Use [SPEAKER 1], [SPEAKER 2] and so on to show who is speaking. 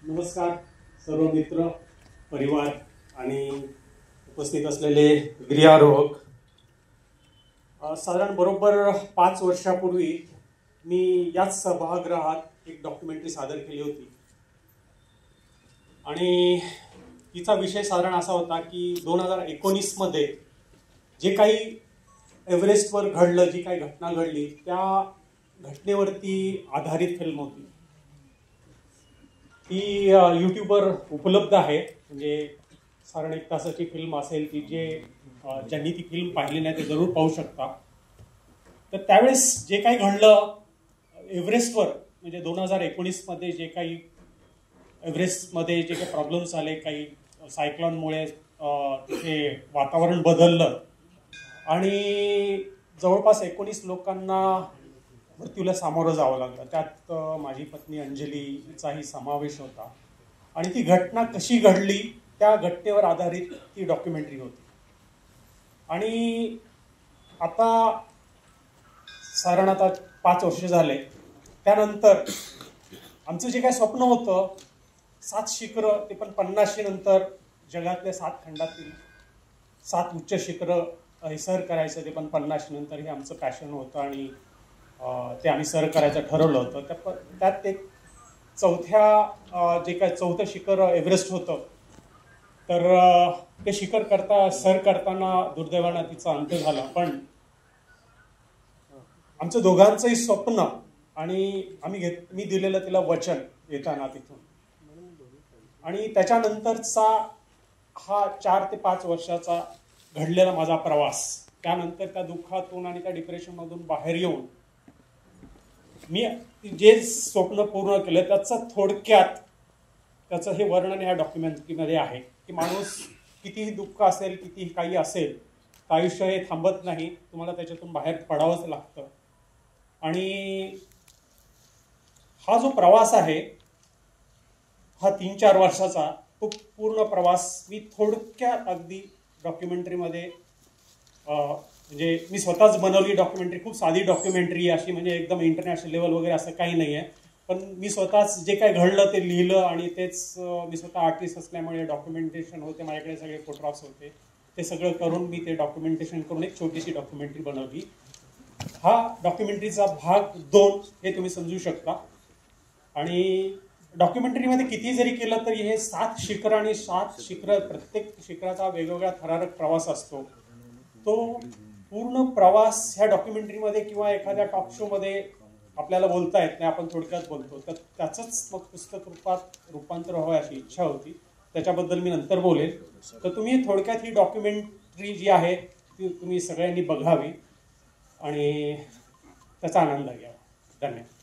[SPEAKER 1] नमस्कार सर्व मित्र, परिवार आणि उपस्थित असलेले गिर्यारोहक. साधारण बरोबर 5 वर्षापूर्वी मी याच सभागृहात एक डॉक्युमेंटरी सादर केली होती आणि तिचा विषय साधारण असा होता की 2019 मध्ये जे काही एव्हरेस्टवर घडलं, जी काही घटना घडली त्या घटनेवरती आधारित फिल्म होती. ती यूट्यूबवर उपलब्ध आहे. म्हणजे साधारण 1 तासाची फिल्म असेल ती. ज्यांनी ती फिल्म पाहिली नाही ते जरूर पाहू शकता. तर त्यावेळेस जे काही घडलं एव्हरेस्टवर, म्हणजे 2019 मध्ये जे काही एव्हरेस्टमध्ये जे काही प्रॉब्लेम्स आले, काही सायक्लॉनमुळे तिथे वातावरण बदललं आणि जवळपास 19 लोकांना मृत्यूला सामोरं जावं लागलं. त्यात माझी पत्नी अंजलीचाही समावेश होता आणि ती घटना कशी घडली त्या घटनेवर आधारित ती डॉक्युमेंटरी होती. आणि आता साधारण 5 वर्ष झाले. त्यानंतर आमचं जे काही स्वप्न होतं 7 शिखरं, ते पण 50 नंतर जगातल्या 7 खंडातील 7 उच्च शिखरं सर करायचं, ते पण 50 नंतर हे आमचं पॅशन होतं आणि ते आम्ही सर करायचं ठरवलं होतं. त्यात एक चौथं शिखर एव्हरेस्ट होतं. तर ते शिखर सर करताना दुर्दैवानं तिचा अंत झाला. पण आमचं दोघांचंही स्वप्न आणि मी दिलेलं तिला वचन येताना तिथून, आणि त्याच्यानंतरचा हा 4 ते 5 वर्षाचा घडलेला माझा प्रवास, त्यानंतर त्या दुःखातून आणि त्या डिप्रेशनमधून बाहेर येऊन मी जे स्वप्न पूर्ण केलं त्याचं हे वर्णन ह्या डॉक्युमेंटरीमध्ये आहे. की माणूस कितीही दुःख असेल, कितीही काही असेल, आयुष्य हे थांबत नाही. तुम्हाला त्याच्यातून बाहेर पडावंच लागतं. आणि हा जो प्रवास आहे हा 3-4 वर्षाचा, तो पूर्ण प्रवास मी थोडक्यात अगदी डॉक्युमेंटरीमध्ये म्हणजे मी स्वतःच बनवली डॉक्युमेंटरी. खूप साधी डॉक्युमेंटरी अशी, म्हणजे एकदम इंटरनॅशनल लेवल वगैरे असं काही नाही आहे. पण मी स्वतःच जे काही घडलं ते लिहिलं आणि तेच मी स्वतः आर्टिस्ट असल्यामुळे डॉक्युमेंटेशन होते, माझ्याकडे सगळे फोटोग्राफ्स होते, ते सगळं करून मी ते डॉक्युमेंटेशन करून एक छोटीशी डॉक्युमेंटरी बनवली. हा डॉक्युमेंटरीचा भाग 2 हे तुम्ही समजू शकता. आणि डॉक्युमेंटरीमध्ये किती जरी केलं तरी हे 7 शिखर आणि 7 शिखर, प्रत्येक शिखराचा वेगवेगळा थरारक प्रवास असतो. तो पूर्ण प्रवास ह्या डॉक्युमेंटरीमध्ये किंवा एखाद्या टॉक शो मध्ये आपल्याला बोलता येत नाही, आपण थोडक्यात बोलतो. तर त्याचंच मग पुस्तक रूपात रूपांतर व्हावं अशी इच्छा होती. त्याच्याबद्दल मी नंतर बोलेल. तर तुम्ही थोडक्यात ही डॉक्युमेंटरी जी आहे ती तुम्ही सगळ्यांनी बघावी आणि त्याचा आनंद घ्यावा. धन्यवाद.